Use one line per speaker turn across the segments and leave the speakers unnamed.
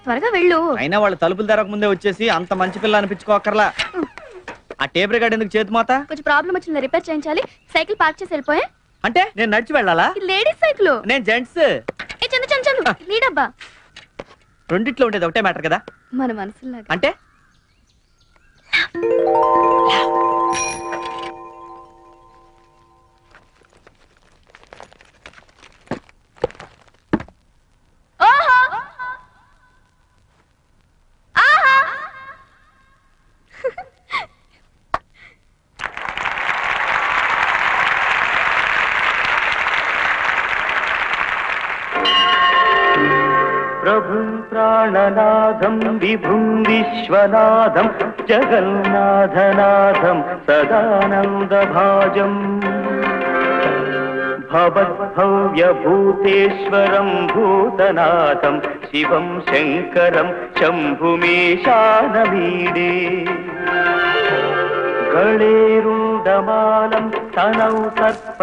త్వరగా వెళ్ళు.
అయినా వాళ్ళు తలుపులు తెరక ముందే వచ్చేసి అంత మంచి పిల్ల అనిపించుకోకర్లా. ఆ టేప్ రికార్డ్ ఎందుకు చేతి మోత?
కొంచెం ప్రాబ్లం వచ్చింది, రిపేర్ చేయించాలి. సైకిల్ పార్క్ చేసి వెళ్ళిపోయా.
అంటే నేను నడిచి వెళ్ళాలా?
లేడీస్ సైకిల్,
నేను జెంట్స్.
చందు చందు చందు లీడబ్బా.
రెండిట్లో ఉండేది ఒకటే మ్యాటర్ కదా.
మన మనసులాగా.
అంటే
ప్రభుం ప్రాణనాథం విభుం విశ్వనాథం జగన్నాథనాథం సదానందభాజం భవద్భవ్యభూతేశ్వరం భూతనాథం శివం శంకరం శంభుమేశానమీడే గళేరుండమాలం తనౌ సర్ప.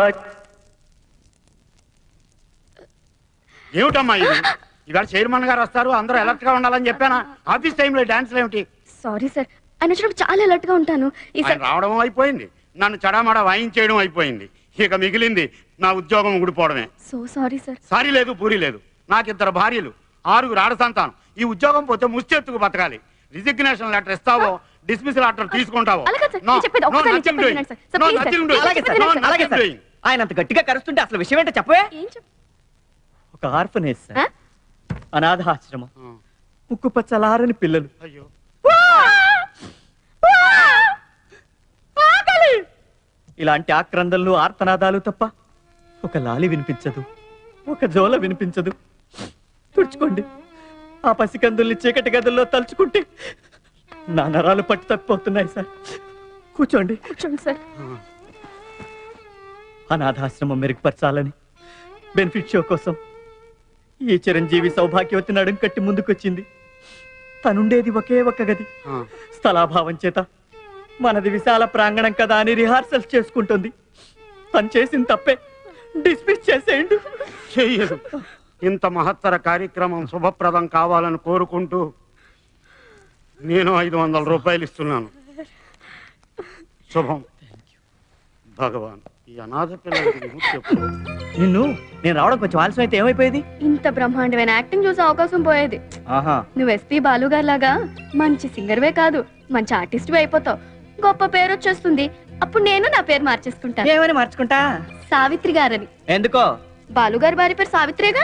ఏమిటమ్మా ఇది? ఇవాళ చైర్మన్ గారు వస్తారు, అందరూ అలర్ట్ గా ఉండాలని చెప్పానా? ఆఫీస్ టైంలో డాన్స్లు ఏమిటి?
సారీ సార్, ఆయన వచ్చినప్పుడు చాలా అలర్ట్ గా ఉంటాను.
రావడం అయిపోయింది, నన్ను చడామడా వాయించేయడం అయిపోయింది. ఇక మిగిలింది నా ఉద్యోగం ఊడిపోవడమే.
So sorry sir.
సారీ లేదు, పూరి లేదు. నాకు 2 భార్యలు, 6 ఆడ సంతానం. ఈ ఉద్యోగం పోతే ముష్టెత్తుకు బతకాలి. రిజిగ్నేషన్ లెటర్ ఇస్తావో, డిస్మిస్ లెటర్ తీసుకుంటావో?
ఆయన అంత గట్టిగా కరుస్తుంటే అసలు విషయం ఏంటో చెప్పవే. ఒక ఆర్ఫనేజ్ సార్, అనాథాశ్రమం, ముక్కు పచ్చలారని పిల్లలు.
అయ్యో,
ఇలాంటి ఆక్రందనలు ఆర్తనాదాలు తప్ప ఒక లాలి వినిపించదు, ఒక జోల వినిపించదు. తుడుచుకోండి. ఆ పసికందుల్ని చీకటి గదుల్లో తలుచుకుంటే నా నరాలు పట్టు తప్పిపోతున్నాయి సార్. కూర్చోండి.
కూర్చోండి సార్.
అనాథాశ్రమం మెరుగుపరచాలని బెనిఫిట్ షో కోసం ఈ చిరంజీవి సౌభాగ్యవతి నడుం కట్టి ముందుకొచ్చింది. తనుండేది ఒకే ఒక్క గది. స్థలాభావం చేత మనది విశాల ప్రాంగణం కదా అని రిహార్సల్స్ చేసుకుంటుంది. తను చేసిన తప్పే, డిస్మిస్ చేసేయండి.
చెయ్యదు. ఇంత మహత్తర కార్యక్రమం శుభప్రదం కావాలని కోరుకుంటూ నేను 500 రూపాయలు ఇస్తున్నాను. శుభం. భగవాన్, ఈ అనాథ పిల్లలకి
నిన్ను నేను రావడం కొంచెం ఆలస్యం అయితే ఏమైపోయేది?
ఇంత బ్రహ్మాండమైన యాక్టింగ్ చూసే అవకాశం పోయేది. నువ్వు ఎస్పీ బాలు గారు లాగా మంచి సింగర్వే కాదు, మంచి ఆర్టిస్ట్ అయిపోతావు. గొప్ప పేరు వచ్చేస్తుంది. అప్పుడు నేను నా పేరు మార్చేసుకుంటాను.
ఏమని మార్చుకుంటా?
సావిత్రి గారని.
ఎందుకో?
బాలు గారి భార్య పేరు సావిత్రిగా.